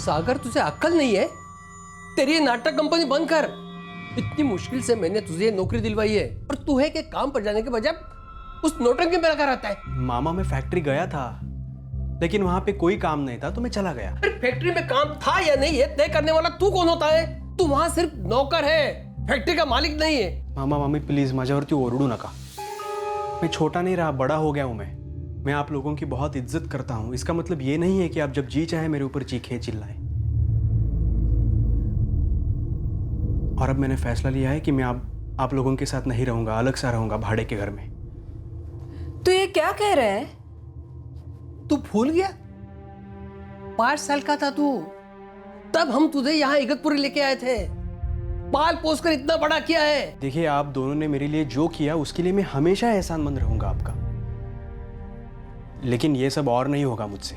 सागर तुझे अक्ल नहीं है? तेरी ये नाटक कंपनी बंद कर। इतनी मुश्किल से मैंने तुझे नौकरी दिलवाई है और तू है कि काम पर जाने के बजाय उस नौटंकी में लगा रहता है। मामा मैं फैक्ट्री गया था, लेकिन वहां पे कोई काम नहीं था तो मैं चला गया। अरे फैक्ट्री में काम था या नहीं है तय करने वाला तू कौन होता है? तू वहां सिर्फ नौकर है, फैक्ट्री का मालिक नहीं है। मामा मामी प्लीज माझ्यावरती ओरडू नका। मैं छोटा नहीं रहा, बड़ा हो गया हूं मैं आप लोगों की बहुत इज्जत करता हूं। इसका मतलब ये नहीं है कि आप जब जी चाहे मेरे ऊपर चीखें चिल्लाएं। और अब मैंने फैसला लिया है कि मैं आप लोगों के साथ नहीं रहूंगा, अलग सा रहूंगा भाड़े के घर में। तो ये क्या कह रहा है? तू भूल गया? 5 साल का था तू, तब हम तुझे यहाँ इगतपुरी लेके आए थे, पाल पोस कर इतना बड़ा किया है। देखिए आप दोनों ने मेरे लिए जो किया उसके लिए मैं हमेशा एहसानमंद रहूंगा आपका, लेकिन ये सब और नहीं होगा मुझसे।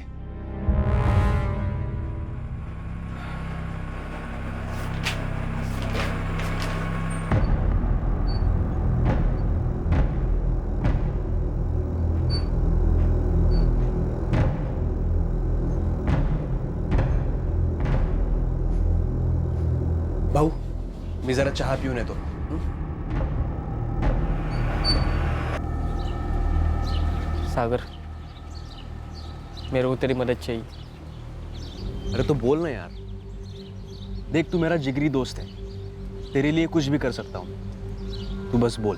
भाऊ मी जरा चहा पिऊन येतो। सागर, मेरे को तेरी मदद चाहिए। अरे तो बोल ना यार, देख तू मेरा जिगरी दोस्त है, तेरे लिए कुछ भी कर सकता हूं, तू बस बोल।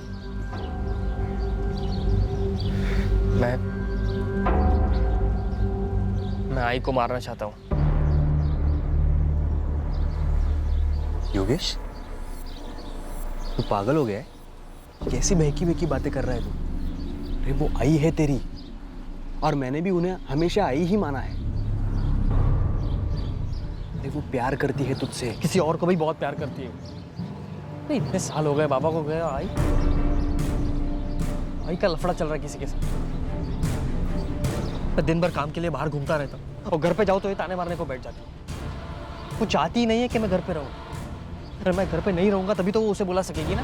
मैं आई को मारना चाहता हूं। योगेश तू पागल हो गया है? कैसी बहकी बहकी बातें कर रहा है तू? अरे वो आई है तेरी, और मैंने भी उन्हें हमेशा आई ही माना है। अरे वो प्यार करती है तुझसे। किसी और को भी बहुत प्यार करती है। नहीं, इतने साल हो गए बाबा को गया, आई का लफड़ा चल रहा है किसी के साथ। मैं दिन भर काम के लिए बाहर घूमता रहता हूँ और घर पे जाऊँ तो ये ताने मारने को बैठ जाती है। वो चाहती ही नहीं है कि मैं घर पे रहूँ। अगर मैं घर पे नहीं रहूंगा तभी तो वो उसे बुला सकेगी ना।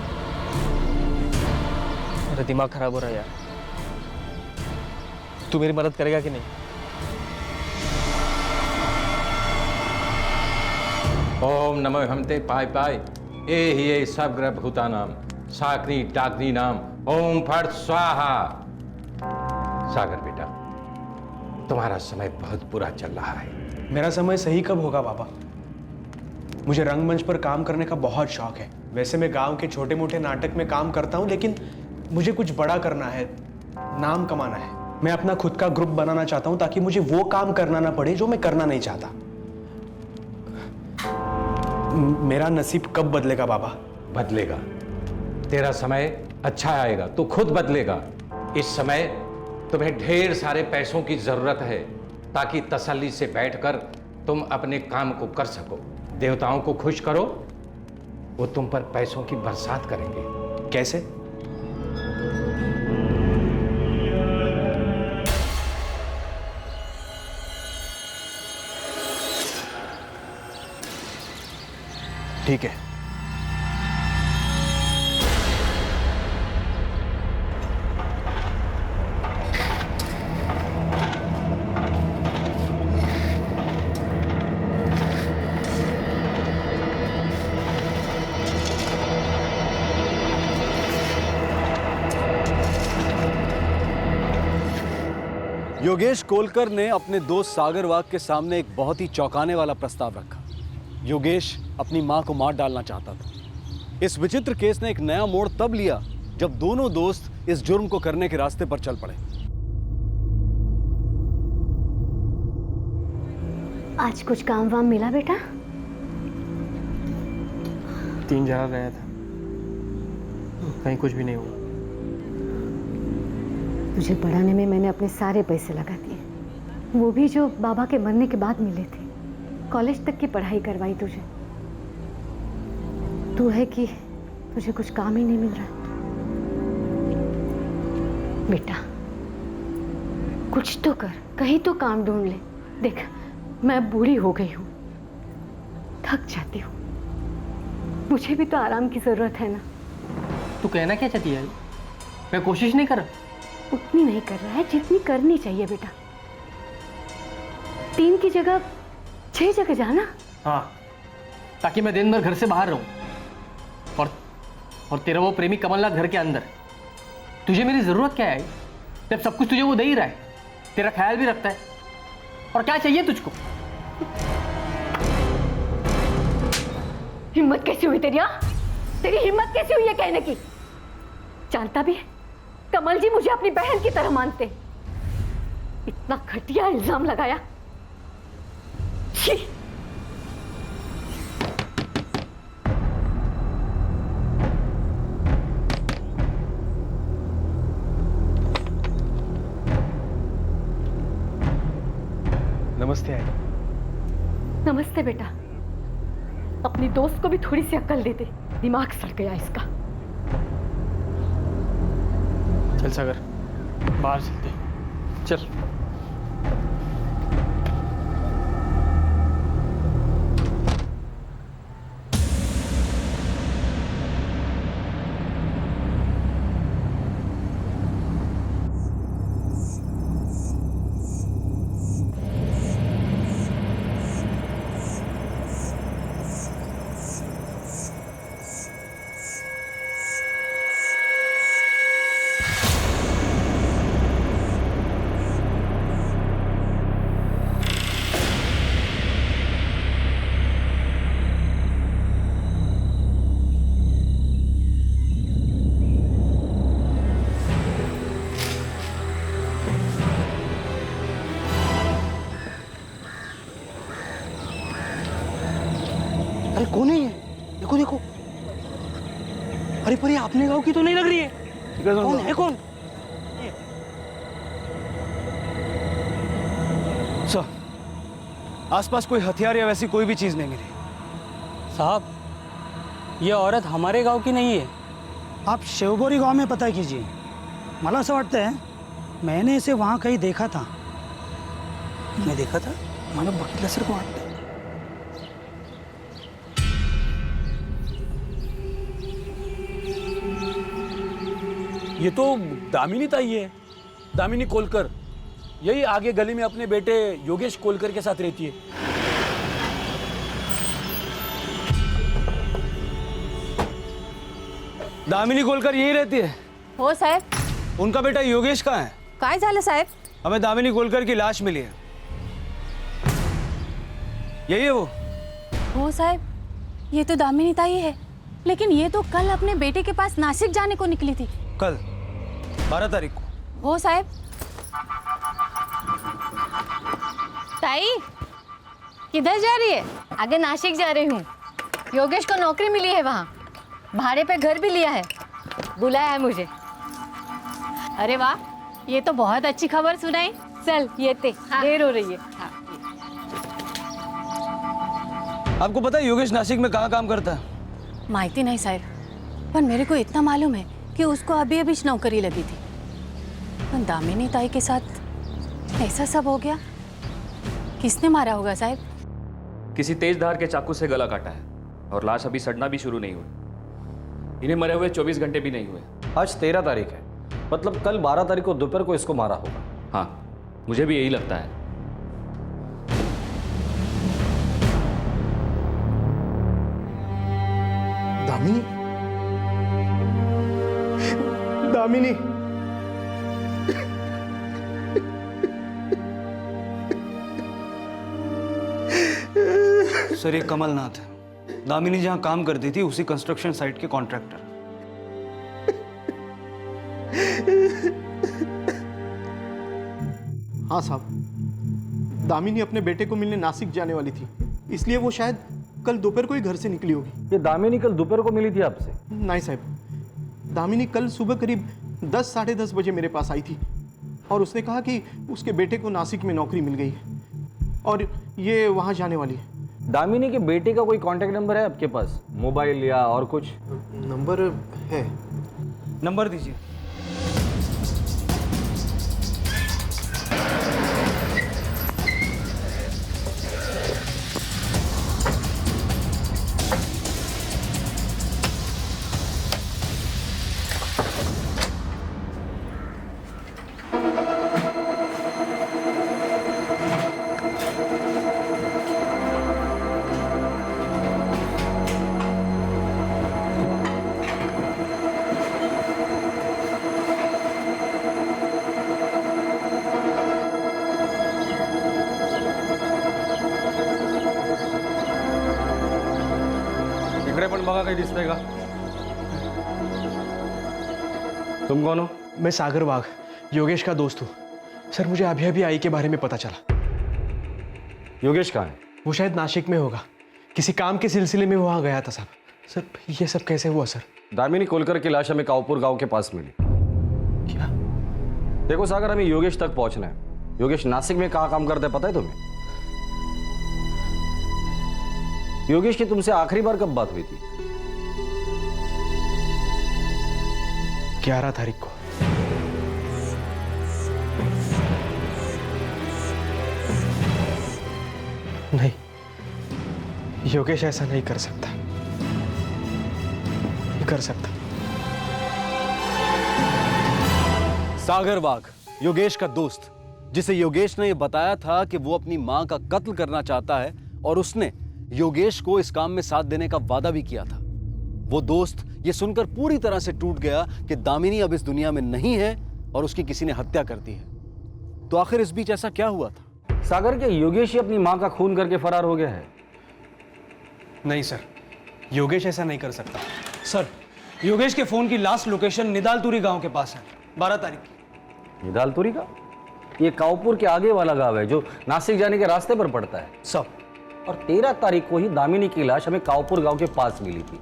मेरा दिमाग खराब हो रहा है यार, तू मेरी मदद करेगा कि नहीं? ओम नमो हमते पाय पाय ये सब ग्रह भूतानाम साकनी टाकनी नाम ओम फट स्वाहा। सागर बेटा, तुम्हारा समय बहुत बुरा चल रहा है। मेरा समय सही कब होगा बाबा? मुझे रंगमंच पर काम करने का बहुत शौक है। वैसे मैं गांव के छोटे मोटे नाटक में काम करता हूं, लेकिन मुझे कुछ बड़ा करना है, नाम कमाना है। मैं अपना खुद का ग्रुप बनाना चाहता हूं ताकि मुझे वो काम करना ना पड़े जो मैं करना नहीं चाहता। मेरा नसीब कब बदलेगा बाबा? बदलेगा, तेरा समय अच्छा आएगा तो खुद बदलेगा। इस समय तुम्हें ढेर सारे पैसों की जरूरत है ताकि तसल्ली से बैठकर तुम अपने काम को कर सको। देवताओं को खुश करो, वो तुम पर पैसों की बरसात करेंगे। कैसे? ठीक है। योगेश कोलकर ने अपने दोस्त सागर वाघ के सामने एक बहुत ही चौंकाने वाला प्रस्ताव रखा। योगेश अपनी मां को मार डालना चाहता था। इस विचित्र केस ने एक नया मोड़ तब लिया जब दोनों दोस्त इस जुर्म को करने के रास्ते पर चल पड़े। आज कुछ काम वाम मिला बेटा? 3 जगह गया था, कहीं कुछ भी नहीं हुआ। तुझे पढ़ाने में मैंने अपने सारे पैसे लगा दिए, वो भी जो बाबा के मरने के बाद मिले थे। कॉलेज तक की पढ़ाई करवाई तुझे। तू है कि तुझे कुछ काम ही नहीं मिल रहा। बेटा कुछ तो कर, कहीं तो काम ढूंढ ले। देख मैं बूढ़ी हो गई हूँ, थक जाती हूँ, मुझे भी तो आराम की जरूरत है ना। तू कहना क्या चाहती है? मैं कोशिश नहीं कर रहा। उतनी नहीं कर रहा है जितनी करनी चाहिए बेटा। 3 की जगह 6 जगह जाना? हाँ, ताकि मैं दिन भर घर से बाहर रहूं। और तेरा वो प्रेमी कमलनाथ घर के अंदर। तुझे मेरी जरूरत क्या है जब सब कुछ तुझे वो दे ही रहा है, तेरा ख्याल भी रखता है, और क्या चाहिए तुझको? हिम्मत कैसी हुई तेरी? हाँ, तेरी हिम्मत कैसी हुई है कहने की? जानता भी है कमल जी मुझे अपनी बहन की तरह मानते। इतना घटिया इल्जाम लगाया। छी! नमस्ते आई। नमस्ते बेटा। अपनी दोस्त को भी थोड़ी सी अक्ल दे दे, दिमाग सड़ गया इसका। चल सागर, बाहर चलते हैं। चल। अरे कौन है ये? देखो देखो। अरे पर ये अपने गांव की तो नहीं लग रही है। कौन है कौन? सर, आसपास कोई हथियार या वैसी कोई भी चीज नहीं मिली। साहब, ये औरत हमारे गांव की नहीं है। आप शिवगोरी गांव में पता कीजिए। मला असं वाटतंय मैंने इसे वहाँ कहीं देखा था। मैं देखा था? मला बघितल्यासारखं वाटतंय। ये तो दामिनी ताई है, दामिनी कोलकर। यही आगे गली में अपने बेटे योगेश कोलकर के साथ रहती है। दामिनी कोलकर यही रहती है? हो साहेब. उनका बेटा योगेश कहाँ है? काय झालं साहेब? हमें दामिनी कोलकर की लाश मिली है। यही है वो? हो साहेब, ये तो दामिनी ताई है, लेकिन ये तो कल अपने बेटे के पास नासिक जाने को निकली थी। कल 12 तारीख को? हो साहेब. ताई, किधर जा रही है? आगे नासिक जा रही हूँ। योगेश को नौकरी मिली है वहाँ, भाड़े पे घर भी लिया है, बुलाया है मुझे। अरे वाह, ये तो बहुत अच्छी खबर सुनाई। चल ये ते, देर हो रही है। हाँ। आपको पता है योगेश नासिक में कहाँ काम करता है? माहिती नहीं साहेब, पर मेरे को इतना मालूम है कि उसको अभी अभी नौकरी लगी थी। पर दामिनी ताई के साथ ऐसा सब हो गया। किसने मारा होगा साहब? किसी तेज धार के चाकू से गला काटा है और लाश अभी सड़ना भी शुरू नहीं हुई। इन्हें मरे हुए 24 घंटे भी नहीं हुए। आज 13 तारीख है, मतलब कल 12 तारीख को दोपहर को इसको मारा होगा। हाँ, मुझे भी यही लगता है। दामिनी, दामिनी, सर ये कमलनाथ है, दामिनी जहाँ काम करती थी उसी कंस्ट्रक्शन साइट के कॉन्ट्रैक्टर। हाँ साहब, दामिनी अपने बेटे को मिलने नासिक जाने वाली थी, इसलिए वो शायद कल दोपहर को ही घर से निकली होगी। ये दामिनी कल दोपहर को मिली थी आपसे? नहीं साहब, दामिनी कल सुबह करीब 10 साढ़े 10 बजे मेरे पास आई थी और उसने कहा कि उसके बेटे को नासिक में नौकरी मिल गई है और ये वहाँ जाने वाली है। दामिनी के बेटे का कोई कांटेक्ट नंबर है आपके पास, मोबाइल या और कुछ? नंबर है। नंबर दीजिए। बघा काही दिसतंय का? तुम कौन हो? मैं सागर वाघ, योगेश का दोस्त हूँ। सर मुझे अभी अभी आई के बारे में पता चला। योगेश कहाँ है? वो शायद नासिक में होगा, किसी काम के सिलसिले में वहाँ गया था साहब। सर ये सब कैसे हुआ सर? दामिनी कोलकर की लाश हमें कावपुर गांव के पास मिली। क्या? देखो सागर, हमें योगेश तक पहुंचना है। योगेश नासिक में कहाँ काम करते हैं पता है तुम्हें? योगेश की तुमसे आखिरी बार कब बात हुई थी? 11 तारीख को। नहीं, योगेश ऐसा नहीं कर सकता, नहीं कर सकता। सागर वाघ, योगेश का दोस्त, जिसे योगेश ने यह बताया था कि वो अपनी मां का कत्ल करना चाहता है और उसने योगेश को इस काम में साथ देने का वादा भी किया था। वो दोस्त ये सुनकर पूरी तरह से टूट गया कि दामिनी अब इस दुनिया में नहीं है और उसकी किसी ने हत्या कर दी है। तो आखिर इस बीच ऐसा क्या हुआ था? सागर, क्या योगेश ही अपनी मां का खून करके फरार हो गया है? नहीं सर, योगेश ऐसा नहीं कर सकता। सर, योगेश के फोन की लास्ट लोकेशन निदालतुरी गांव के पास है, 12 तारीख। निदालतुरी का? ये कावपुर के आगे वाला गांव है जो नासिक जाने के रास्ते पर पड़ता है। सब। और 13 तारीख को ही दामिनी की लाश हमें कावपुर गांव के पास मिली थी।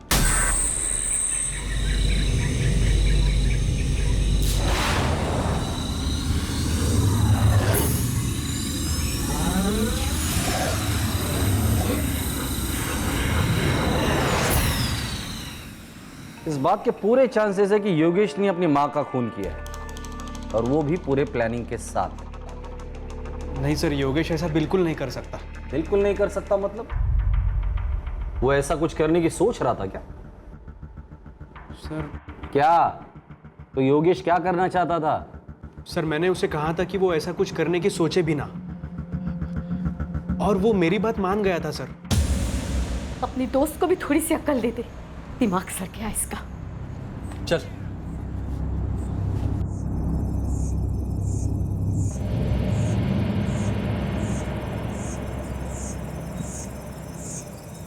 इस बात के पूरे चांसेस है कि योगेश ने अपनी मां का खून किया है, और वो भी पूरे प्लानिंग के साथ। नहीं सर, योगेश ऐसा बिल्कुल नहीं कर सकता। बिल्कुल नहीं कर सकता मतलब? वो ऐसा कुछ करने की सोच रहा था क्या? सर क्या? तो योगेश क्या करना चाहता था? सर मैंने उसे कहा था कि वो ऐसा कुछ करने की सोचे भी ना, और वो मेरी बात मान गया था सर। अपनी दोस्त को भी थोड़ी सी अक्ल दे दे, दिमाग सड़ गया इसका। चल।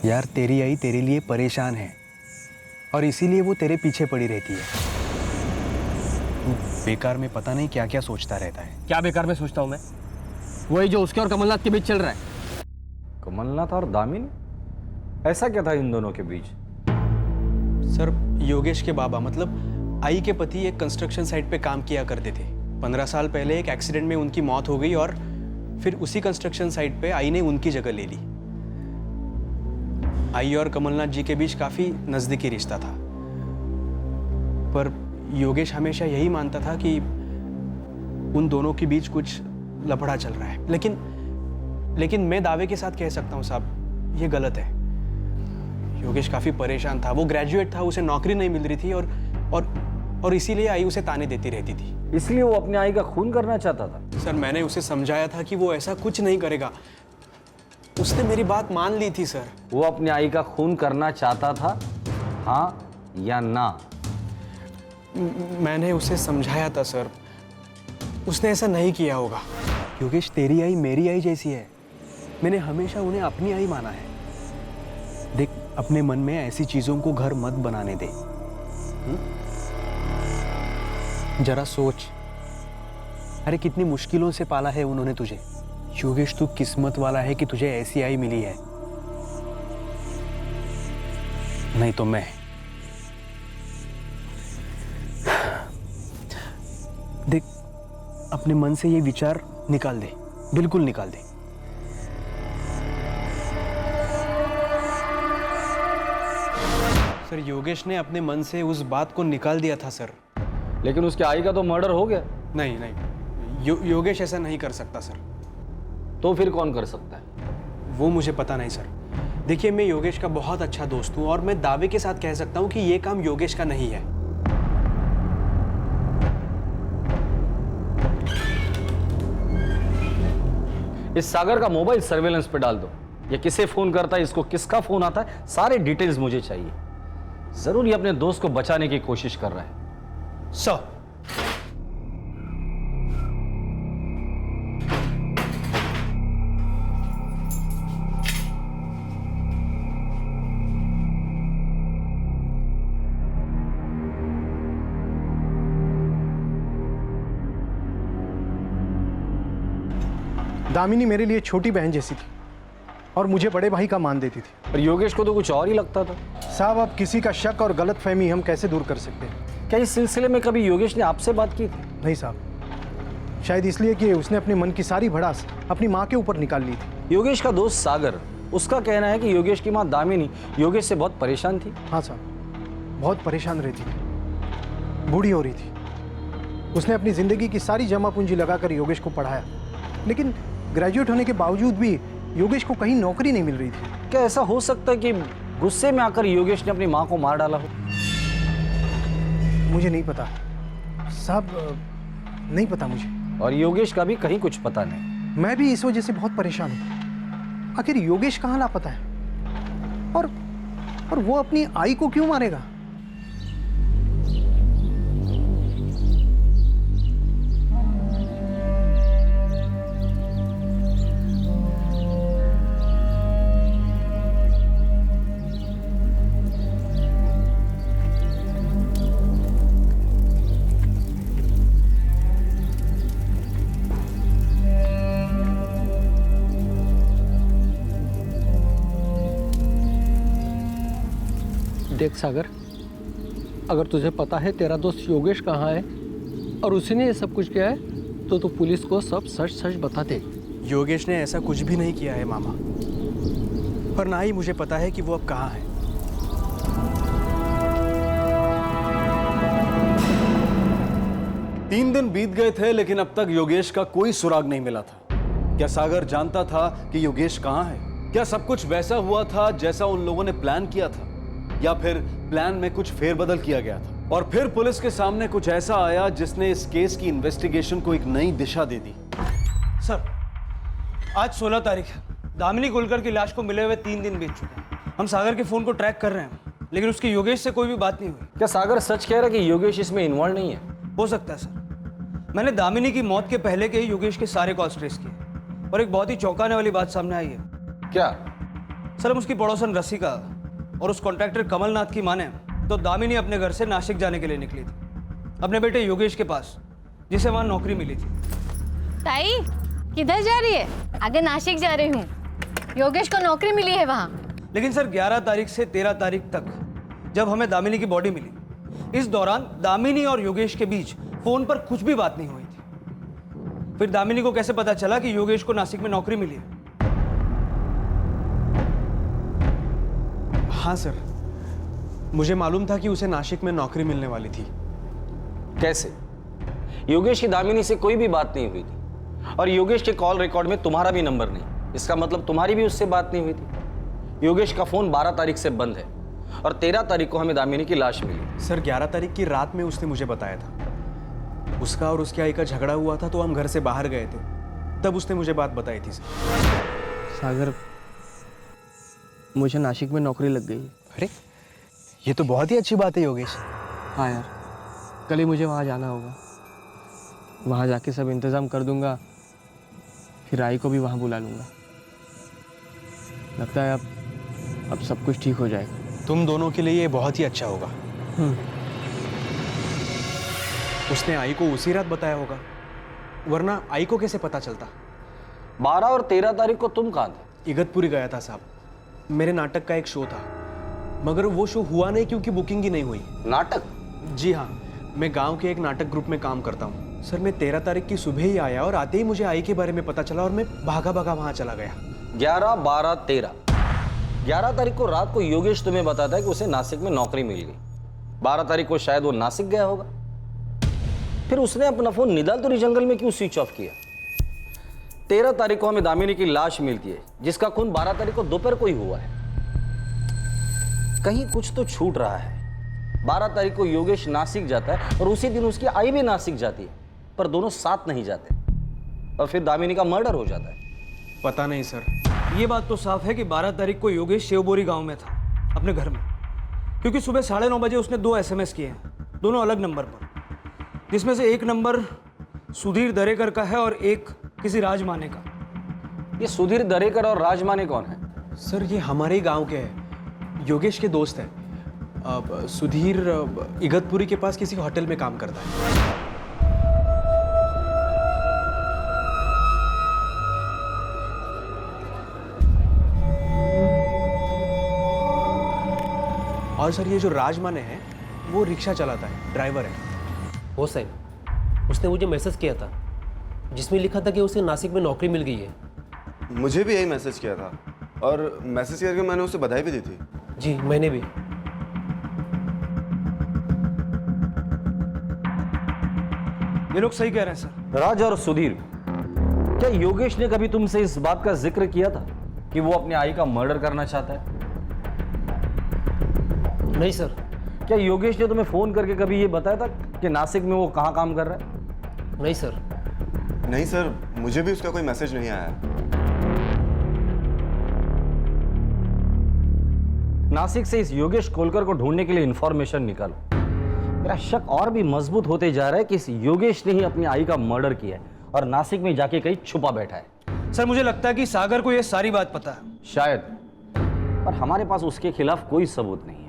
यार तेरी आई तेरे लिए परेशान है और इसीलिए वो तेरे पीछे पड़ी रहती है। बेकार में पता नहीं क्या क्या सोचता रहता है। क्या बेकार में सोचता हूँ मैं? वही जो उसके और कमलनाथ के बीच चल रहा है। कमलनाथ और दामिनी? ऐसा क्या था इन दोनों के बीच? सर योगेश के बाबा मतलब आई के पति एक कंस्ट्रक्शन साइट पे काम किया करते थे। 15 साल पहले एक एक्सीडेंट में उनकी मौत हो गई और फिर उसी कंस्ट्रक्शन साइट पे आई ने उनकी जगह ले ली। आई और कमलनाथ जी के बीच काफी नजदीकी रिश्ता था, पर योगेश हमेशा यही मानता था कि उन दोनों के बीच कुछ लफड़ा चल रहा है। लेकिन मैं दावे के साथ कह सकता हूँ साहब, ये गलत है। योगेश काफी परेशान था, वो ग्रेजुएट था, उसे नौकरी नहीं मिल रही थी और इसीलिए आई उसे ताने देती रहती थी। इसलिए वो अपने आई का खून करना चाहता था? सर मैंने उसे समझाया था कि वो ऐसा कुछ नहीं करेगा, उसने मेरी बात मान ली थी सर। वो अपने आई का खून करना चाहता था, हाँ या ना? मैंने उसे समझाया था सर, उसने ऐसा नहीं किया होगा। योगेश तेरी आई मेरी आई जैसी है, मैंने हमेशा उन्हें अपनी आई माना है। देख अपने मन में ऐसी चीजों को घर मत बनाने दे। जरा सोच, अरे कितनी मुश्किलों से पाला है उन्होंने तुझे। योगेश तू किस्मत वाला है कि तुझे ऐसी आई मिली है, नहीं तो मैं। देख अपने मन से ये विचार निकाल दे, बिल्कुल निकाल दे। सर योगेश ने अपने मन से उस बात को निकाल दिया था सर। लेकिन उसके आई का तो मर्डर हो गया। नहीं, योगेश ऐसा नहीं कर सकता सर। तो फिर कौन कर सकता है? वो मुझे पता नहीं सर। देखिए मैं योगेश का बहुत अच्छा दोस्त हूँ और मैं दावे के साथ कह सकता हूँ कि ये काम योगेश का नहीं है। इस सागर का मोबाइल सर्वेलेंस पे डाल दो। ये किसे फोन करता है, इसको किसका फोन आता है, सारे डिटेल्स मुझे चाहिए। जरूर ये अपने दोस्त को बचाने की कोशिश कर रहा है। सर दामिनी मेरे लिए छोटी बहन जैसी थी और मुझे बड़े भाई का मान देती थी। और योगेश को तो कुछ और ही लगता था। साहब, अब किसी का शक और गलतफहमी हम कैसे दूर कर सकते हैं? क्या इस सिलसिले में कभी योगेश ने आपसे बात की थी? नहीं साहब, शायद इसलिए कि उसने अपने मन की सारी भड़ास अपनी माँ के ऊपर निकाल ली थी। योगेश का दोस्त सागर, उसका कहना है कि योगेश की माँ दामिनी योगेश से बहुत परेशान थी। हाँ साहब, बहुत परेशान रहती थी, बूढ़ी हो रही थी। उसने अपनी ज़िंदगी की सारी जमा पूंजी लगाकर योगेश को पढ़ाया, लेकिन ग्रेजुएट होने के बावजूद भी योगेश को कहीं नौकरी नहीं मिल रही थी। क्या ऐसा हो सकता है कि गुस्से में आकर योगेश ने अपनी माँ को मार डाला हो? मुझे नहीं पता साहब, नहीं पता मुझे। और योगेश का भी कहीं कुछ पता नहीं। मैं भी इस वजह से बहुत परेशान हूँ। आखिर योगेश कहाँ लापता है और वो अपनी आई को क्यों मारेगा? देख सागर, अगर तुझे पता है तेरा दोस्त योगेश कहाँ है और उसी ने ये सब कुछ किया है तो तू पुलिस को सब सच सच बता दे। योगेश ने ऐसा कुछ भी नहीं किया है मामा, पर ना ही मुझे पता है कि वो अब कहाँ है। तीन दिन बीत गए थे लेकिन अब तक योगेश का कोई सुराग नहीं मिला था। क्या सागर जानता था कि योगेश कहाँ है? क्या सब कुछ वैसा हुआ था जैसा उन लोगों ने प्लान किया था, या फिर प्लान में कुछ फेरबदल किया गया था और फिर पुलिस के सामने कुछ ऐसा आया जिसने इस केस की इन्वेस्टिगेशन को एक नई दिशा दे दी? सर, आज 16 तारीख है। दामिनी कोलकर की लाश को मिले हुए 3 दिन बीत चुके हैं। हम सागर के फोन को ट्रैक कर रहे हैं, लेकिन उसकी योगेश से कोई भी बात नहीं हुई। क्या सागर सच कह रहा है कि योगेश इसमें इन्वॉल्व नहीं है? हो सकता है सर। मैंने दामिनी की मौत के पहले के ही योगेश के सारे कॉल्स ट्रेस किए और एक बहुत ही चौंकाने वाली बात सामने आई है। क्या? सर, हम उसकी पड़ोसन रसिका और उस कॉन्ट्रैक्टर कमलनाथ की माने तो दामिनी अपने घर से नासिक जाने के लिए निकली थी, अपने बेटे योगेश के पास, जिसे वहां नौकरी मिली थी। ताई, किधर जा रही है? आगे नासिक जा रही हूँ, योगेश को नौकरी मिली है वहाँ। लेकिन सर, 11 तारीख से 13 तारीख तक जब हमें दामिनी की बॉडी मिली, इस दौरान दामिनी और योगेश के बीच फोन पर कुछ भी बात नहीं हुई थी। फिर दामिनी को कैसे पता चला कि योगेश को नासिक में नौकरी मिली है? हाँ सर, मुझे मालूम था कि उसे नासिक में नौकरी मिलने वाली थी। कैसे? योगेश की दामिनी से कोई भी बात नहीं हुई थी और योगेश के कॉल रिकॉर्ड में तुम्हारा भी नंबर नहीं। इसका मतलब तुम्हारी भी उससे बात नहीं हुई थी। योगेश का फोन 12 तारीख से बंद है और 13 तारीख को हमें दामिनी की लाश मिली। सर, 11 तारीख की रात में उसने मुझे बताया था। उसका और उसकी आई का झगड़ा हुआ था तो हम घर से बाहर गए थे, तब उसने मुझे बात बताई थी। सागर, मुझे नासिक में नौकरी लग गई। अरे, ये तो बहुत ही अच्छी बात है योगेश। हाँ यार, कल ही मुझे वहाँ जाना होगा। वहाँ जाके सब इंतज़ाम कर दूंगा, फिर आई को भी वहाँ बुला लूँगा। लगता है अब सब कुछ ठीक हो जाएगा। तुम दोनों के लिए ये बहुत ही अच्छा होगा। उसने आई को उसी रात बताया होगा, वरना आई को कैसे पता चलता? 12 और 13 तारीख को तुम कहाँ थे? इगतपुरी गया था साहब, मेरे नाटक का एक शो था, मगर वो शो हुआ नहीं क्योंकि बुकिंग ही नहीं हुई। नाटक? जी हाँ, मैं गांव के एक नाटक ग्रुप में काम करता हूँ। सर, मैं 13 तारीख की सुबह ही आया और आते ही मुझे आई के बारे में पता चला और मैं भागा भागा वहाँ चला गया। 11, 12, 13। 11 तारीख को रात को योगेश तुम्हें बताता है कि उसे नासिक में नौकरी मिल गई। 12 तारीख को शायद वो नासिक गया होगा। फिर उसने अपना फोन निदालतुरी जंगल में क्यों स्विच ऑफ किया? 13 तारीख को हमें दामिनी की लाश मिलती है, जिसका खून 12 तारीख को दोपहर को ही हुआ है। कहीं कुछ तो छूट रहा है। 12 तारीख को योगेश नासिक जाता है और उसी दिन उसकी आई भी नासिक जाती है, पर दोनों साथ नहीं जाते और फिर दामिनी का मर्डर हो जाता है। पता नहीं सर। ये बात तो साफ है कि 12 तारीख को योगेश शिवबोरी गांव में था, अपने घर में, क्योंकि सुबह 9:30 बजे उसने 2 SMS किए हैं, दोनों अलग नंबर पर, जिसमें से एक नंबर सुधीर दरेकर का है और एक किसी राजमाने का। ये सुधीर दरेकर और राजमाने कौन है? सर, ये हमारे ही गांव के हैं, योगेश के दोस्त हैं। सुधीर इगतपुरी के पास किसी होटल में काम करता है। 13 और सर ये जो राज माने हैं वो रिक्शा चलाता है, ड्राइवर है। हो साहब, उसने मुझे मैसेज किया था जिसमें लिखा था कि उसे नासिक में नौकरी मिल गई है। मुझे भी यही मैसेज किया था और मैसेज करके मैंने उसे बधाई भी दी थी। जी मैंने भी। ये लोग सही कह रहे हैं सर। राज और सुधीर, क्या योगेश ने कभी तुमसे इस बात का जिक्र किया था कि वो अपने आई का मर्डर करना चाहता है? नहीं सर। क्या योगेश ने तुम्हें फोन करके कभी ये बताया था कि नासिक में वो कहाँ काम कर रहा है? नहीं सर। नहीं सर, मुझे भी उसका कोई मैसेज नहीं आया। नासिक से इस योगेश कोलकर को ढूंढने के लिए इंफॉर्मेशन निकालो। मेरा शक और भी मजबूत होते जा रहा है कि इस योगेश ने ही अपनी आई का मर्डर किया है और नासिक में जाके कहीं छुपा बैठा है। सर मुझे लगता है कि सागर को यह सारी बात पता है। शायद, पर हमारे पास उसके खिलाफ कोई सबूत नहीं है।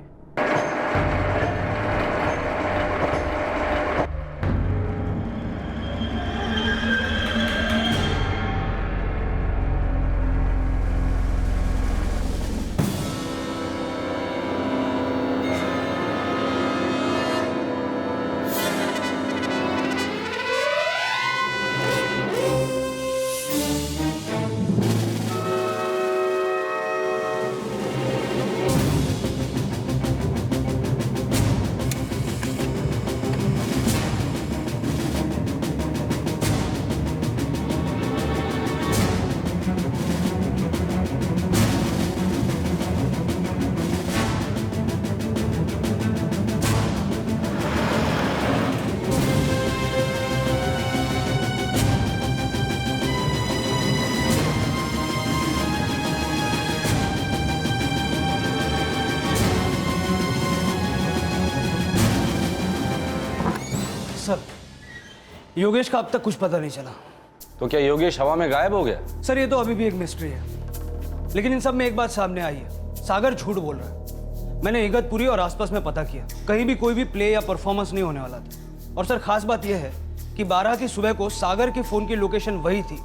सर योगेश का अब तक कुछ पता नहीं चला। तो क्या योगेश हवा में गायब हो गया? सर ये तो अभी भी एक मिस्ट्री है, लेकिन इन सब में एक बात सामने आई है, सागर झूठ बोल रहा है। मैंने इगतपुरी और आसपास में पता किया, कहीं भी कोई भी प्ले या परफॉर्मेंस नहीं होने वाला था। और सर खास बात यह है कि 12 की सुबह को सागर के फोन की लोकेशन वही थी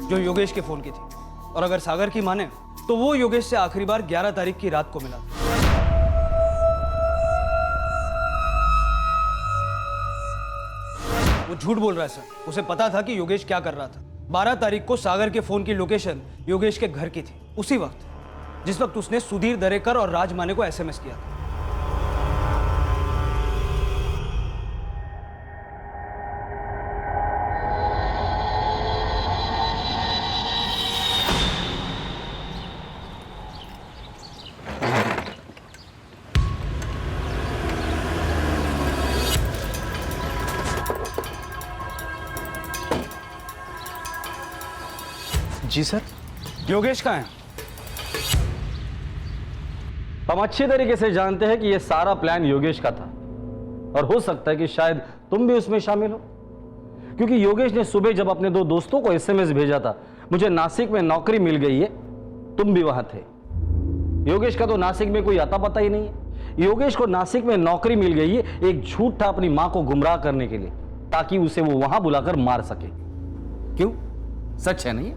जो योगेश के फोन की थी। और अगर सागर की माने तो वो योगेश से आखिरी बार 11 तारीख की रात को मिला। वो झूठ बोल रहा है सर, उसे पता था कि योगेश क्या कर रहा था। 12 तारीख को सागर के फोन की लोकेशन योगेश के घर की थी, उसी वक्त जिस वक्त उसने सुधीर दरेकर और राज माने को एसएमएस किया था। जी सर। योगेश कहाँ है? हम अच्छी तरीके से जानते हैं कि यह सारा प्लान योगेश का था और हो सकता है कि शायद तुम भी उसमें शामिल हो, क्योंकि योगेश ने सुबह जब अपने 2 दोस्तों को एसएमएस भेजा था, मुझे नासिक में नौकरी मिल गई है, तुम भी वहां थे। योगेश का तो नासिक में कोई आता पता ही नहीं है। योगेश को नासिक में नौकरी मिल गई है एक झूठ था अपनी मां को गुमराह करने के लिए, ताकि उसे वो वहां बुलाकर मार सके। क्यों, सच है नहीं?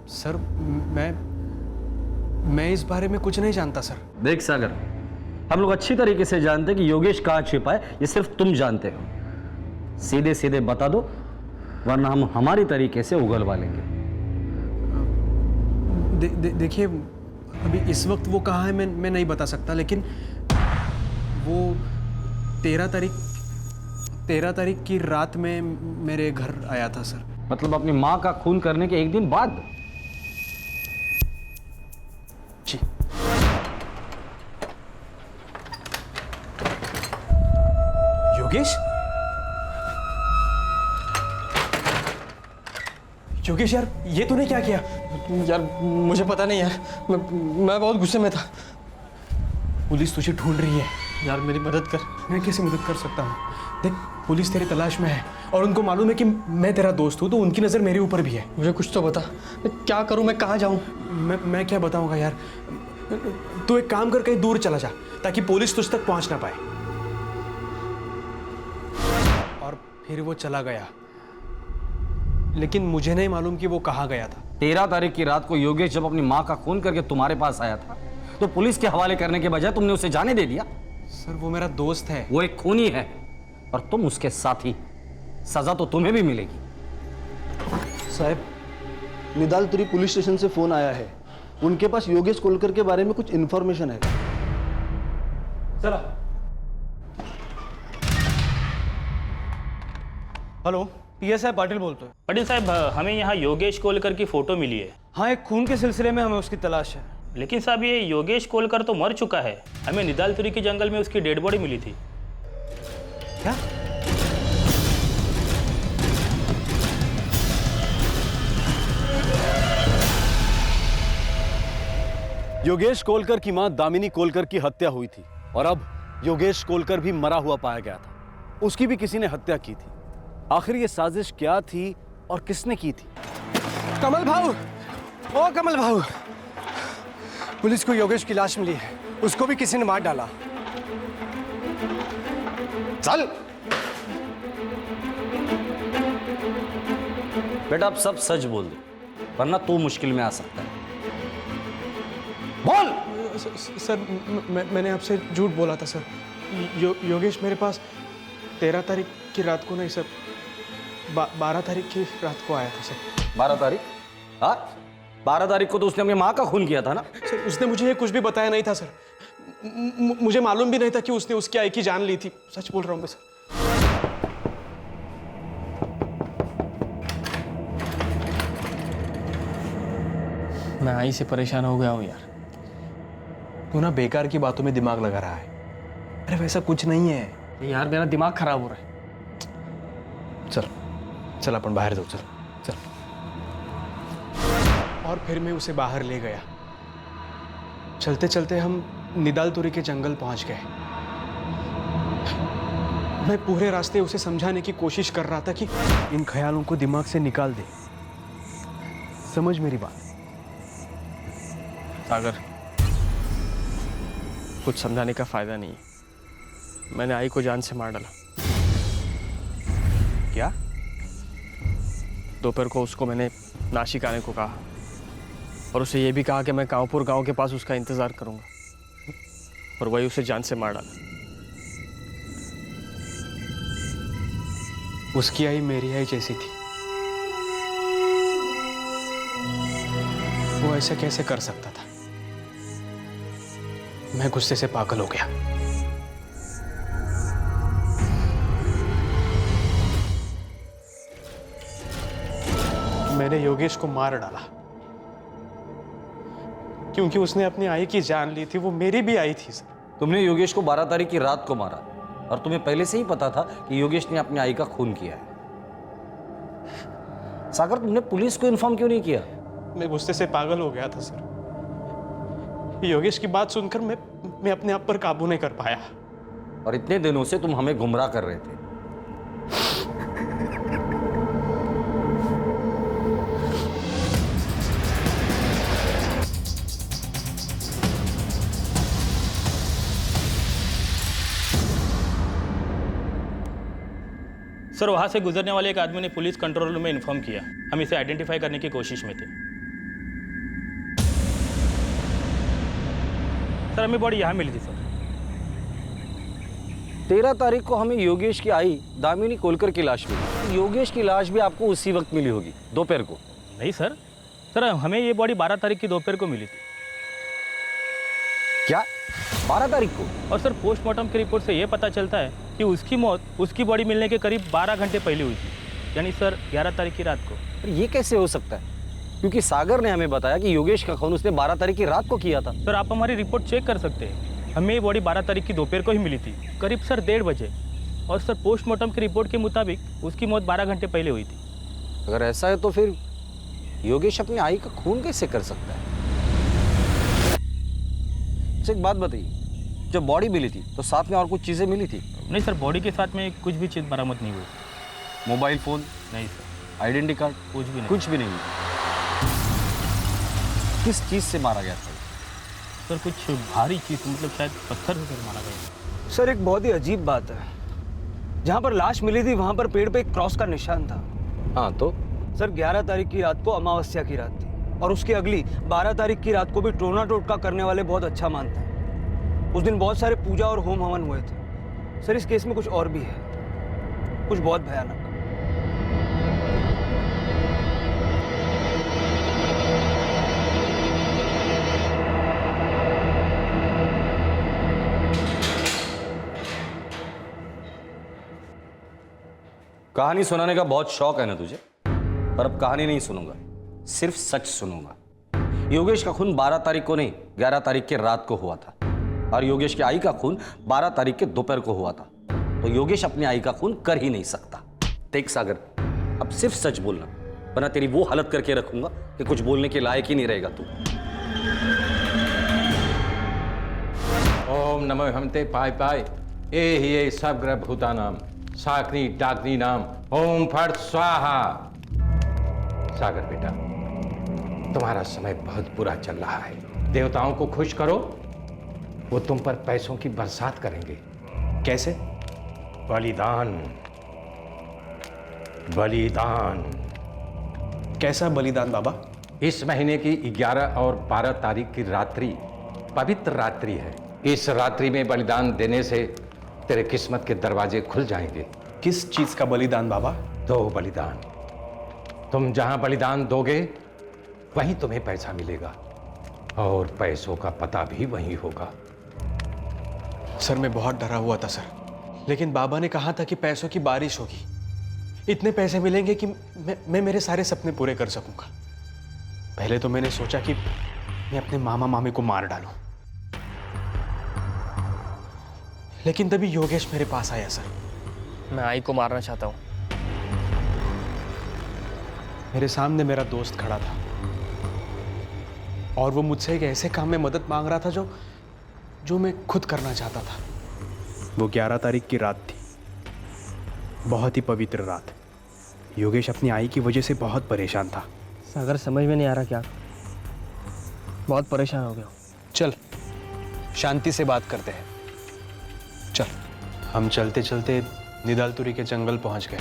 सर मैं इस बारे में कुछ नहीं जानता सर। देख सागर, हम लोग अच्छी तरीके से जानते हैं कि योगेश कहां छिपा है, ये सिर्फ तुम जानते हो। सीधे सीधे बता दो, वरना हम हमारी तरीके से उगलवा लेंगे। देखिए अभी इस वक्त वो कहाँ है मैं नहीं बता सकता, लेकिन वो 13 तारीख की रात में मेरे घर आया था सर। मतलब अपनी मां का खून करने के एक दिन बाद? जी। योगेश? योगेश यार, ये तूने क्या किया? यार मुझे पता नहीं यार, मैं बहुत गुस्से में था। पुलिस तुझे ढूंढ रही है यार, मेरी मदद कर। मैं कैसे मदद कर सकता हूँ? देख, पुलिस तेरी तलाश में है और उनको मालूम है कि मैं तेरा दोस्त हूँ, तो उनकी नज़र मेरे ऊपर भी है। मुझे कुछ तो बता, मैं क्या करूँ, मैं कहाँ जाऊँ? मैं क्या बताऊँगा यार। तू एक काम कर, कहीं दूर चला जा ताकि पुलिस तुझ तक पहुँच ना पाए। और फिर वो चला गया, लेकिन मुझे नहीं मालूम कि वो कहाँ गया था। 13 तारीख की रात को योगेश जब अपनी माँ का खून करके तुम्हारे पास आया था, तो पुलिस के हवाले करने के बजाय तुमने उसे जाने दे दिया। सर वो मेरा दोस्त है। वो एक खूनी है और तुम उसके साथी। सजा तो तुम्हें भी मिलेगी। साहब, निदालतुरी पुलिस स्टेशन से फोन आया है। उनके पास योगेश कोलकर के बारे में कुछ इंफॉर्मेशन है। चला। हेलो, पीएसआई पाटिल बोलते हैं। पाटिल साहब, हमें यहाँ योगेश कोलकर की फोटो मिली है। हाँ, एक खून के सिलसिले में हमें उसकी तलाश है। लेकिन साहब ये योगेश कोलकर तो मर चुका है। हमें निदालतुरी के जंगल में उसकी डेड बॉडी मिली थी। क्या? योगेश कोलकर की मां दामिनी कोलकर की हत्या हुई थी और अब योगेश कोलकर भी मरा हुआ पाया गया था। उसकी भी किसी ने हत्या की थी। आखिर ये साजिश क्या थी और किसने की थी? कमल भाऊ, ओ कमल भाऊ, पुलिस को योगेश की लाश मिली है। उसको भी किसी ने मार डाला। चल बेटा, अब सब सच बोल दे, वरना तू मुश्किल में आ सकता है। बोल। सर मैंने आपसे झूठ बोला था सर। योगेश मेरे पास 13 तारीख की रात को नहीं सर, 12 तारीख की रात को आया था सर। 12 तारीख? हाँ, 12 तारीख को तो उसने अपनी माँ का खून किया था ना? सर उसने मुझे ये कुछ भी बताया नहीं था सर। मुझे मालूम भी नहीं था कि उसने उसकी आई की जान ली थी। सच बोल रहा हूँ मैं सर। मैं आई से परेशान हो गया हूँ यार। तू ना बेकार की बातो't में दिमाग लगा रहा है। अरे वैसा कुछ नहीं है यार, मेरा दिमाग खराब हो रहा है। चल चल अपन बाहर जाओ। चल चल। और फिर मैं उसे बाहर ले गया। चलते चलते हम निदालतुरी के जंगल पहुंच गए। मैं पूरे रास्ते उसे समझाने की कोशिश कर रहा था कि इन ख्यालों को दिमाग से निकाल दे। समझ मेरी बात। सागर, कुछ समझाने का फायदा नहीं है। मैंने आई को जान से मार डाला। क्या? दोपहर को उसको मैंने नासिक आने को कहा और उसे ये भी कहा कि मैं कांवपुर गांव के पास उसका इंतजार करूंगा, और वही उसे जान से मार डाला। उसकी आई मेरी आई जैसी थी। वो ऐसा कैसे कर सकता था? मैं गुस्से से पागल हो गया। मैंने योगेश को मार डाला क्योंकि उसने अपनी आई की जान ली थी। वो मेरी भी आई थी सर। तुमने योगेश को 12 तारीख की रात को मारा और तुम्हें पहले से ही पता था कि योगेश ने अपनी आई का खून किया है। सागर, तुमने पुलिस को इन्फॉर्म क्यों नहीं किया? मैं गुस्से से पागल हो गया था सर। योगेश की बात सुनकर मैं अपने आप पर काबू नहीं कर पाया। और इतने दिनों से तुम हमें गुमराह कर रहे थे। सर, वहाँ से गुजरने वाले एक आदमी ने पुलिस कंट्रोल रूम में इन्फॉर्म किया। हम इसे आइडेंटिफाई करने की कोशिश में थे। सर, हमें बॉडी यहाँ मिली थी सर। 13 तारीख को हमें योगेश की आई दामिनी कोलकर की लाश मिली। योगेश की लाश भी आपको उसी वक्त मिली होगी, दोपहर को। नहीं सर, हमें ये बॉडी 12 तारीख की दोपहर को मिली थी। क्या? 12 तारीख को? और सर, पोस्टमार्टम की रिपोर्ट से ये पता चलता है कि उसकी मौत उसकी बॉडी मिलने के करीब 12 घंटे पहले हुई थी, यानी सर 11 तारीख की रात को। ये कैसे हो सकता है? क्योंकि सागर ने हमें बताया कि योगेश का खून उसने 12 तारीख की रात को किया था। सर, आप हमारी रिपोर्ट चेक कर सकते हैं। हमें ये बॉडी 12 तारीख की दोपहर को ही मिली थी, करीब सर 1:30 बजे। और सर, पोस्टमार्टम की रिपोर्ट के मुताबिक उसकी मौत 12 घंटे पहले हुई थी। अगर ऐसा है तो फिर योगेश अपनी आई का खून कैसे कर सकता है? अच्छा, एक बात बताइए, जब बॉडी मिली थी तो साथ में और कुछ चीजें मिली थी? नहीं सर, बॉडी के साथ में कुछ भी चीज़ बरामद नहीं हुई। Mobile phone? नहीं सर। Identity card? कुछ भी नहीं। कुछ भी नहीं। किस चीज से मारा गया था? सर, कुछ भारी चीज, मतलब शायद पत्थर से सर मारा गया। सर, एक बहुत ही अजीब बात है। जहाँ पर लाश मिली थी वहाँ पर पेड़ पे एक क्रॉस का निशान था। हाँ तो? सर, 11 तारीख की रात को अमावस्या की रात थी। और उसकी अगली 12 तारीख की रात को भी टोना टोटका करने वाले बहुत अच्छा मानते हैं। उस दिन बहुत सारे पूजा और होम हवन हुए थे। सर, इस केस में कुछ और भी है, कुछ बहुत भयानक। कहानी सुनाने का बहुत शौक है ना तुझे, पर अब कहानी नहीं सुनूंगा, सिर्फ सच सुनूंगा। योगेश का खून 12 तारीख को नहीं 11 तारीख के रात को हुआ था, और योगेश की आई का खून 12 तारीख के दोपहर को हुआ था। तो योगेश अपनी आई का खून कर ही नहीं सकता। देख सागर, अब सिर्फ सच बोलना, वरना तेरी वो हालत करके रखूंगा कि कुछ बोलने के लायक ही नहीं रहेगा तू। ओम नमो हमते पाय पाय ये सब ग्रह भूता नाम साकनी डाकनी नाम ओम फट स्वाहा। सागर बेटा, तुम्हारा समय बहुत बुरा चल रहा है। देवताओं को खुश करो, वो तुम पर पैसों की बरसात करेंगे। कैसे? बलिदान। बलिदान। कैसा बलिदान बाबा? इस महीने की 11 और 12 तारीख की रात्रि पवित्र रात्रि है। इस रात्रि में बलिदान देने से तेरे किस्मत के दरवाजे खुल जाएंगे। किस चीज का बलिदान बाबा? दो बलिदान। तुम जहां बलिदान दोगे वहीं तुम्हें पैसा मिलेगा, और पैसों का पता भी वहीं होगा। सर, मैं बहुत डरा हुआ था सर, लेकिन बाबा ने कहा था कि पैसों की बारिश होगी। इतने पैसे मिलेंगे कि मैं मेरे सारे सपने पूरे कर सकूंगा। पहले तो मैंने सोचा कि मैं अपने मामा मामी को मार डालूं, लेकिन तभी योगेश मेरे पास आया सर। मैं आई को मारना चाहता हूँ। मेरे सामने मेरा दोस्त खड़ा था, और वो मुझसे एक ऐसे काम में मदद मांग रहा था जो मैं खुद करना चाहता था। वो 11 तारीख की रात थी, बहुत ही पवित्र रात। योगेश अपनी आई की वजह से बहुत परेशान था। सागर, समझ में नहीं आ रहा क्या? बहुत परेशान हो गया हूँ। चल शांति से बात करते हैं। चल। हम चलते चलते निदालतुरी के जंगल पहुंच गए।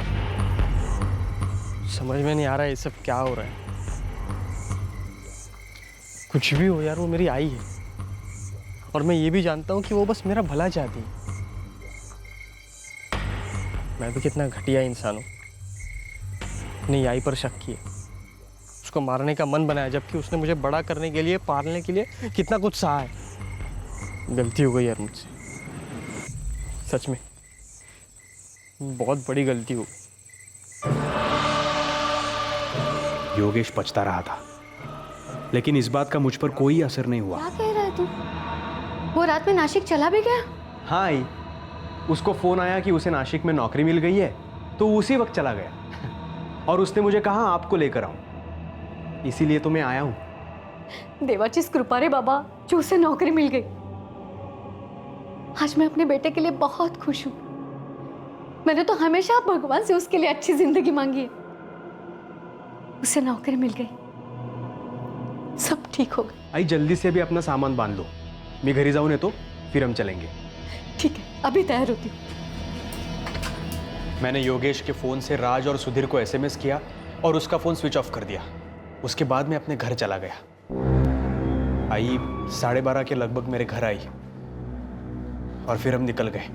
समझ में नहीं आ रहा ये सब क्या हो रहा है। कुछ भी हो यार, वो मेरी आई है, और मैं ये भी जानता हूँ कि वो बस मेरा भला चाहती है। मैं भी कितना घटिया इंसान हूँ, अपनी आई पर शक किया, उसको मारने का मन बनाया, जबकि उसने मुझे बड़ा करने के लिए, पालने के लिए कितना कुछ सहा है। गलती हो गई यार मुझसे, सच में बहुत बड़ी गलती हो। योगेश पछता रहा था, लेकिन इस बात का मुझ पर कोई असर नहीं हुआ। क्या कह रहा है तू? वो रात में नासिक चला भी गया? हाँ आई, उसको फोन आया कि उसे नासिक में नौकरी मिल गई है, तो उसी वक्त चला गया। और उसने मुझे कहा आपको लेकर आऊं, इसीलिए तो मैं आया हूं। देवाचीज कृपा रे बाबा, जो उसे नौकरी मिल गई। आज मैं अपने बेटे के लिए बहुत खुश हूं। मैंने तो हमेशा भगवान से उसके लिए अच्छी जिंदगी मांगी है। उसे नौकरी मिल गई, सब ठीक हो गया। आई, जल्दी से भी अपना सामान बांध लो, मैं घरी जाऊं नहीं तो फिर हम चलेंगे। ठीक है, अभी तैयार होती हूँ। मैंने योगेश के फोन से राज और सुधीर को एसएमएस किया और उसका फोन स्विच ऑफ कर दिया। उसके बाद मैं अपने घर चला गया। आई 12:30 के लगभग मेरे घर आई, और फिर हम निकल गए।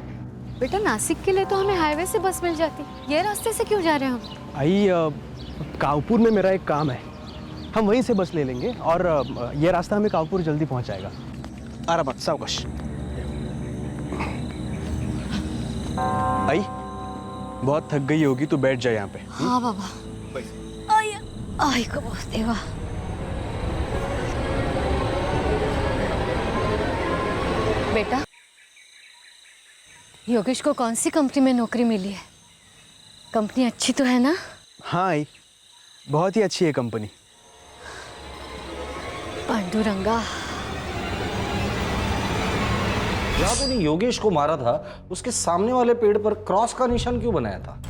बेटा, नासिक के लिए तो हमें हाईवे से बस मिल जाती, ये रास्ते से क्यों जा रहे हो? आई, कावपुर में मेरा एक काम है, हम वहीं से बस ले लेंगे, और ये रास्ता हमें कावपुर जल्दी पहुंचाएगा। आराम मत, सावकाश। आई, बहुत थक गई होगी, तो बैठ जाए यहाँ पे। हाँ बाबा। आई को देवा। बेटा, योगेश को कौन सी कंपनी में नौकरी मिली है? कंपनी अच्छी तो है ना? हाँ आई, बहुत ही अच्छी है कंपनी। पांडुरंगा, जहां तूने योगेश को मारा था, उसके सामने वाले पेड़ पर क्रॉस का निशान क्यों बनाया था?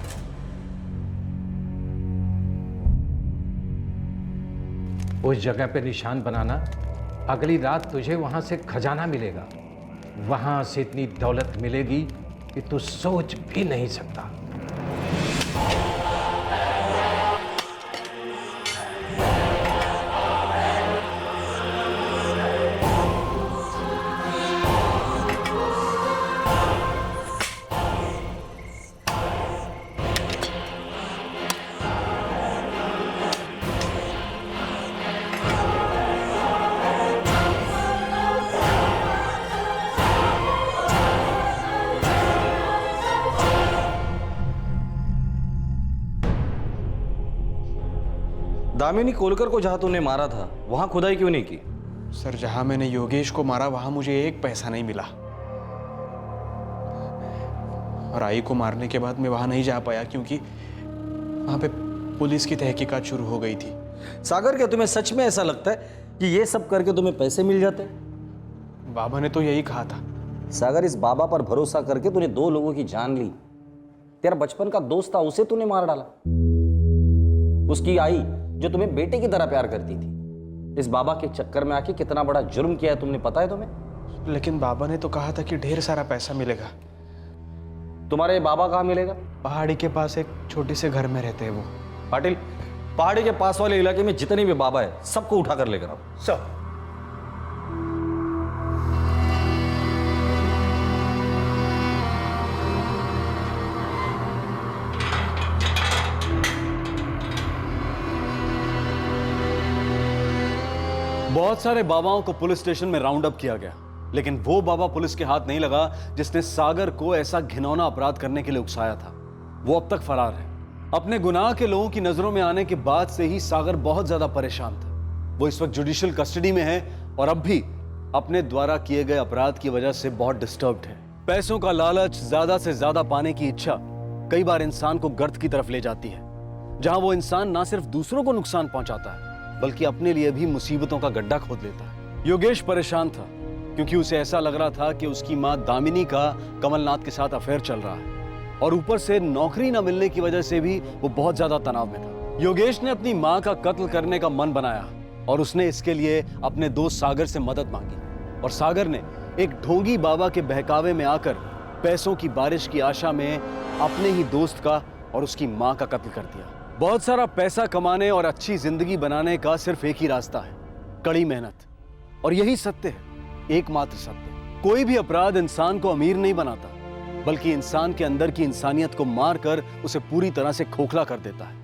उस जगह पे निशान बनाना, अगली रात तुझे वहां से खजाना मिलेगा, वहां से इतनी दौलत मिलेगी कि तू सोच भी नहीं सकता। दामिनी कोलकर को जहां तूने मारा था वहां खुदाई क्यों नहीं की? सर, जहां मैंने योगेश को मारा वहां मुझे एक पैसा नहीं मिला, और आई को मारने के बाद मैं वहां नहीं जा पाया क्योंकि वहां पे पुलिस की तहकीकात शुरू हो गई थी। सागर, क्या तुम्हें सच में ऐसा लगता है कि ये सब करके तुम्हें पैसे मिल जाते? बाबा ने तो यही कहा था। सागर, इस बाबा पर भरोसा करके तूने 2 लोगों की जान ली। तेरा बचपन का दोस्त था, उसे तूने मार डाला। उसकी आई जो तुम्हें बेटे की तरह प्यार करती थी, इस बाबा के चक्कर में आके कितना बड़ा जुर्म किया है तुमने, पता है तुम्हें? लेकिन बाबा ने तो कहा था कि ढेर सारा पैसा मिलेगा। तुम्हारे बाबा कहाँ मिलेगा? पहाड़ी के पास एक छोटे से घर में रहते हैं वो। पाटिल, पहाड़ी के पास वाले इलाके में जितने भी बाबा है सबको उठा कर लेकर आओ। सर, बहुत सारे बाबाओं को पुलिस स्टेशन में राउंड अप किया गया, लेकिन वो बाबा पुलिस के हाथ नहीं लगा जिसने सागर को ऐसा घिनौना अपराध करने के लिए उकसाया था। वो अब तक फरार है। अपने गुनाह के लोगों की नजरों में आने के बाद से ही सागर बहुत ज्यादा परेशान था। वो इस वक्त जुडिशियल कस्टडी में है और अब भी अपने द्वारा किए गए अपराध की वजह से बहुत डिस्टर्ब्ड है। पैसों का लालच, ज्यादा से ज्यादा पाने की इच्छा कई बार इंसान को गर्त की तरफ ले जाती है, जहां वो इंसान ना सिर्फ दूसरों को नुकसान पहुंचाता है बल्कि अपने लिए भी मुसीबतों का गड्ढा खोद लेता है। योगेश परेशान था क्योंकि उसे ऐसा लग रहा था कि उसकी मां दामिनी का कमलनाथ के साथ अफेयर चल रहा है, और ऊपर से नौकरी न मिलने की वजह से भी वो बहुत ज्यादा तनाव में था। योगेश ने अपनी मां का कत्ल करने का मन बनाया और उसने इसके लिए अपने दोस्त सागर से मदद मांगी, और सागर ने एक ढोंगी बाबा के बहकावे में आकर पैसों की बारिश की आशा में अपने ही दोस्त का और उसकी मां का कत्ल कर दिया। बहुत सारा पैसा कमाने और अच्छी जिंदगी बनाने का सिर्फ एक ही रास्ता है, कड़ी मेहनत, और यही सत्य है, एकमात्र सत्य। कोई भी अपराध इंसान को अमीर नहीं बनाता, बल्कि इंसान के अंदर की इंसानियत को मारकर उसे पूरी तरह से खोखला कर देता है,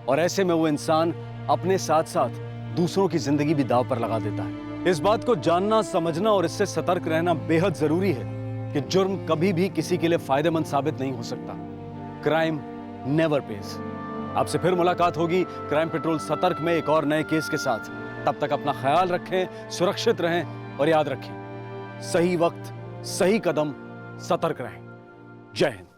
और ऐसे में वो इंसान अपने साथ साथ दूसरों की जिंदगी भी दांव पर लगा देता है। इस बात को जानना, समझना और इससे सतर्क रहना बेहद जरूरी है कि जुर्म कभी भी किसी के लिए फायदेमंद साबित नहीं हो सकता। Crime never page. आपसे फिर मुलाकात होगी क्राइम पेट्रोल सतर्क में एक और नए केस के साथ। तब तक अपना ख्याल रखें, सुरक्षित रहें और याद रखें, सही वक्त, सही कदम, सतर्क रहें। जय हिंद।